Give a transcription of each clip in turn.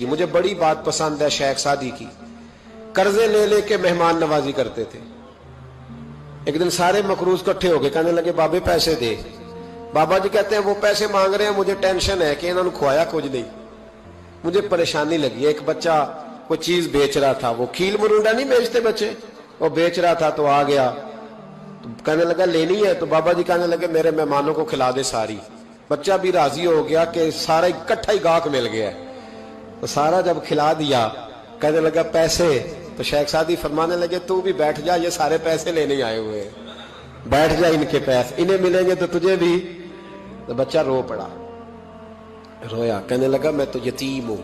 مجھے بڑی بات پسند ہے شیخ سعدی کی، قرضے لے لے کے مہمان نوازی کرتے تھے۔ ایک دن سارے مقروض کٹھے ہو گئے، کہنے لگے بابے پیسے دے۔ بابا جی کہتے ہیں وہ پیسے مانگ رہے ہیں، مجھے ٹینشن ہے کہ انہوں نے کھوایا کچھ نہیں، مجھے پریشانی لگی۔ ایک بچہ کوئی چیز بیچ رہا تھا، وہ کھیل مرونڈا نہیں بیچتے بچے، وہ بیچ رہا تھا تو آ گیا، تو کہنے لگا لینی ہے، تو بابا جی کہنے لگے میرے مہمانوں کو کھلا دے ساری۔ بچہ بھی راضی ہو گیا کہ سارا اکٹھا ہی گاہک مل گیا ہے، تو سارا جب کھلا دیا کہنے لگا پیسے، تو شیخ سعدی فرمانے لگے تو بھی بیٹھ جا، یہ سارے پیسے لینے آئے ہوئے ہیں، بیٹھ جا، ان کے پیسے انہیں ملیں گے تو تجھے بھی۔ تو بچہ رو پڑا، رویا، کہنے لگا میں تو یتیم ہوں،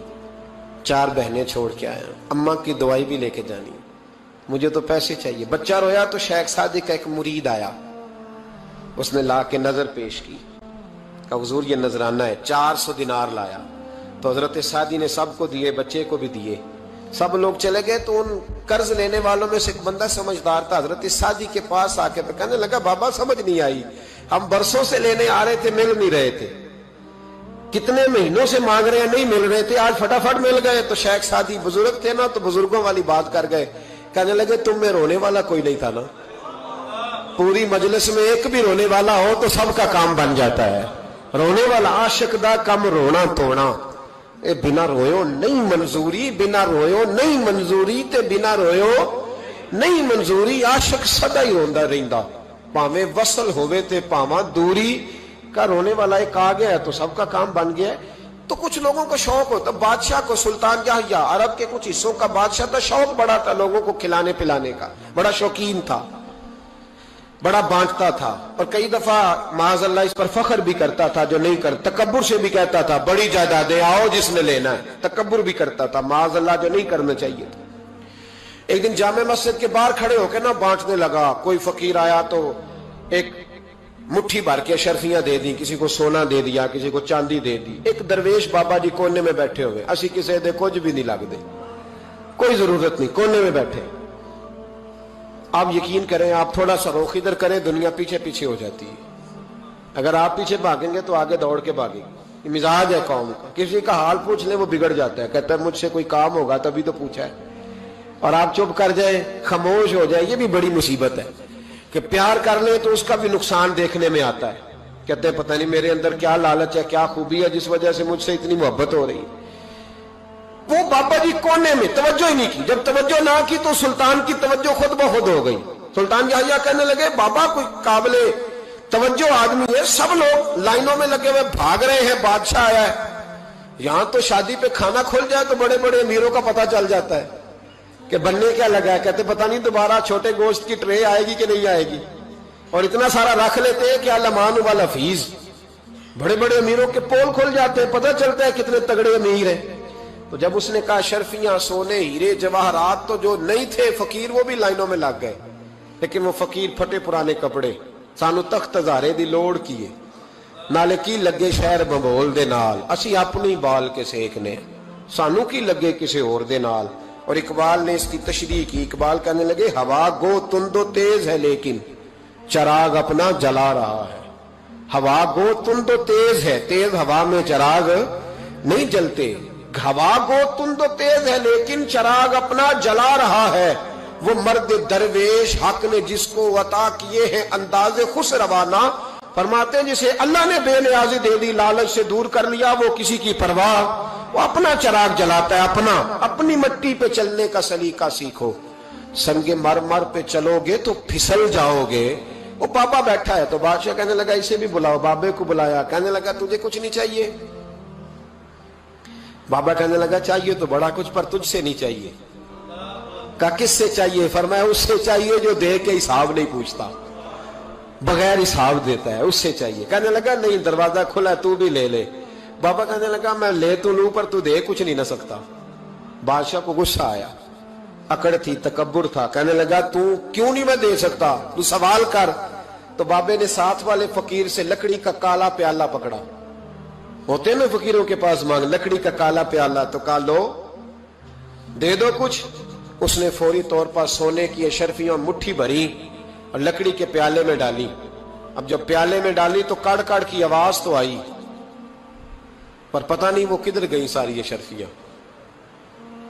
4 بہنیں چھوڑ کے آیا ہوں، اماں کی دوائی بھی لے کے جانی، مجھے تو پیسے چاہیے۔ بچہ رویا تو شیخ سعدی کا ایک مرید آیا، اس نے لا کے نظر پیش کی، کہا حضور یہ نذرانہ ہے، 400 دینار لایا۔ تو حضرت سعدی نے سب کو دیے، بچے کو بھی دیے، سب لوگ چلے گئے۔ تو ان قرض لینے والوں میں سے ایک بندہ سمجھدار تھا، حضرت سعدی کے پاس آ کے کہنے لگا بابا سمجھ نہیں آئی، ہم برسوں سے لینے آ رہے تھے، مل نہیں رہے تھے، کتنے مہینوں سے مانگ رہے ہیں، نہیں مل رہے تھے، آج فٹافٹ مل گئے۔ تو شیخ سعدی بزرگ تھے نا، تو بزرگوں والی بات کر گئے، کہنے لگے تم میں رونے والا کوئی نہیں تھا نا، پوری مجلس میں ایک بھی رونے والا ہو تو سب کا کام بن جاتا ہے۔ رونے والا عاشق دا کم رونا توڑا، اے بنا رویو نہیں منظوری، بنا رویو نہیں منظوری، تے بنا رویو نہیں منظوری۔ عاشق سدا ہی روندا رہندا، پاویں وصل ہوئے تے پاواں دوری کا، رونے والا ایک آ گیا ہے تو سب کا کام بن گیا ہے۔ تو کچھ لوگوں کو شوق ہوتا، بادشاہ کو، سلطان یحییٰ عرب کے کچھ حصوں کا بادشاہ تھا، شوق بڑا تھا لوگوں کو کھلانے پلانے کا، بڑا شوقین تھا، بڑا بانٹتا تھا، اور کئی دفعہ معاذ اللہ اس پر فخر بھی کرتا تھا جو نہیں کر، تکبر سے بھی کہتا تھا بڑی جائیدادیں آؤ جس نے لینا ہے، تکبر بھی کرتا تھا معاذ اللہ جو نہیں کرنا چاہیے تھا۔ ایک دن جامع مسجد کے باہر کھڑے ہو کے نا بانٹنے لگا، کوئی فقیر آیا تو ایک مٹھی بھر کے اشرفیاں دے دی، کسی کو سونا دے دیا، کسی کو چاندی دے دی۔ ایک درویش بابا جی کونے میں بیٹھے ہوئے، اسی کسی دے کچھ بھی نہیں لگ دے، کوئی ضرورت نہیں، کونے میں بیٹھے۔ آپ یقین کریں، آپ تھوڑا سا رخ ادھر کریں، دنیا پیچھے پیچھے ہو جاتی ہے، اگر آپ پیچھے بھاگیں گے تو آگے دوڑ کے بھاگیں گے۔ یہ مزاج ہے قوم کا، کسی کا حال پوچھ لیں وہ بگڑ جاتا ہے، کہتا ہے مجھ سے کوئی کام ہوگا تبھی تو پوچھا ہے، اور آپ چپ کر جائیں، خاموش ہو جائیں، یہ بھی بڑی مصیبت ہے کہ پیار کر لیں تو اس کا بھی نقصان دیکھنے میں آتا ہے، کہتے ہیں پتہ نہیں میرے اندر کیا لالچ ہے، کیا خوبی ہے جس وجہ سے مجھ سے اتنی محبت ہو رہی ہے۔ وہ بابا جی کونے میں توجہ ہی نہیں کی، جب توجہ نہ کی تو سلطان کی توجہ خود بخود ہو گئی۔ سلطان یحییٰ کہنے لگے بابا کوئی قابل توجہ آدمی ہے، سب لوگ لائنوں میں لگے ہوئے بھاگ رہے ہیں، بادشاہ آیا ہے، یہاں تو شادی پہ کھانا کھل جائے تو بڑے بڑے امیروں کا پتہ چل جاتا ہے کہ بننے کیا لگا ہے، کہتے پتہ نہیں دوبارہ چھوٹے گوشت کی ٹرے آئے گی کہ نہیں آئے گی، اور اتنا سارا رکھ لیتے ہیں کہ المان والحفیظ، بڑے بڑے امیروں کے پول کھل جاتے ہیں، پتہ چلتا ہے کتنے تگڑے امیر ہیں۔ تو جب اس نے کہا شرفیاں، سونے، ہیرے، جواہرات، تو جو نہیں تھے فقیر وہ بھی لائنوں میں لگ گئے، لیکن وہ فقیر پھٹے پرانے کپڑے، سانو تخت ہزارے دی لوڑ کیے، نالے کی لگے شہر بمبول دے نال، اسی اپنی بال کے سیکنے، سانو کی لگے کسی اور دے نال۔ اور اقبال نے اس کی تشریح کی، اقبال کہنے لگے ہوا گو تند و تیز ہے لیکن چراغ اپنا جلا رہا ہے، ہوا گو تند و تیز ہے، تیز ہوا میں چراغ نہیں جلتے، ہوا گو تند و تیز ہے لیکن چراغ اپنا جلا رہا ہے، وہ مرد درویش حق نے جس کو عطا کیے ہیں انداز خوش روانہ، فرماتے ہیں جسے اللہ نے بے نیازی دے دی، لالچ سے دور کر لیا، وہ کسی کی پرواہ، وہ اپنا چراغ جلاتا ہے، اپنی مٹی پہ چلنے کا سلیقہ سیکھو، سنگ مرمر پہ چلو گے تو پھسل جاؤ گے۔ وہ بابا بیٹھا ہے تو بادشاہ کہنے لگا اسے بھی بلاؤ، بابے کو بلایا، کہنے لگا تجھے کچھ نہیں چاہیے؟ بابا کہنے لگا چاہیے تو بڑا کچھ، پر تجھ سے نہیں چاہیے۔ کہا کس سے چاہیے؟ فرمایا اس سے چاہیے جو دے کے حساب نہیں پوچھتا، بغیر حساب دیتا ہے، اس سے چاہیے۔ کہنے لگا نہیں، دروازہ کھلا، تو بھی لے لے۔ بابا کہنے لگا میں لے تو لوں پر تو دے کچھ نہیں نہ سکتا۔ بادشاہ کو غصہ آیا، اکڑ تھی، تکبر تھا، کہنے لگا تو کیوں نہیں میں دے سکتا، تو سوال کر۔ تو بابے نے ساتھ والے فقیر سے لکڑی کا کالا پیالہ پکڑا، ہوتے نا فقیروں کے پاس مانگ، لکڑی کا کالا پیالہ، تو کہا لو دے دو کچھ۔ اس نے فوری طور پر سونے کی اشرفیاں مٹھی بھری اور لکڑی کے پیالے میں ڈالی۔ اب جب پیالے میں ڈالی تو کڑ کڑ کی آواز تو آئی، پر پتہ نہیں وہ کدھر گئی ساری اشرفیاں۔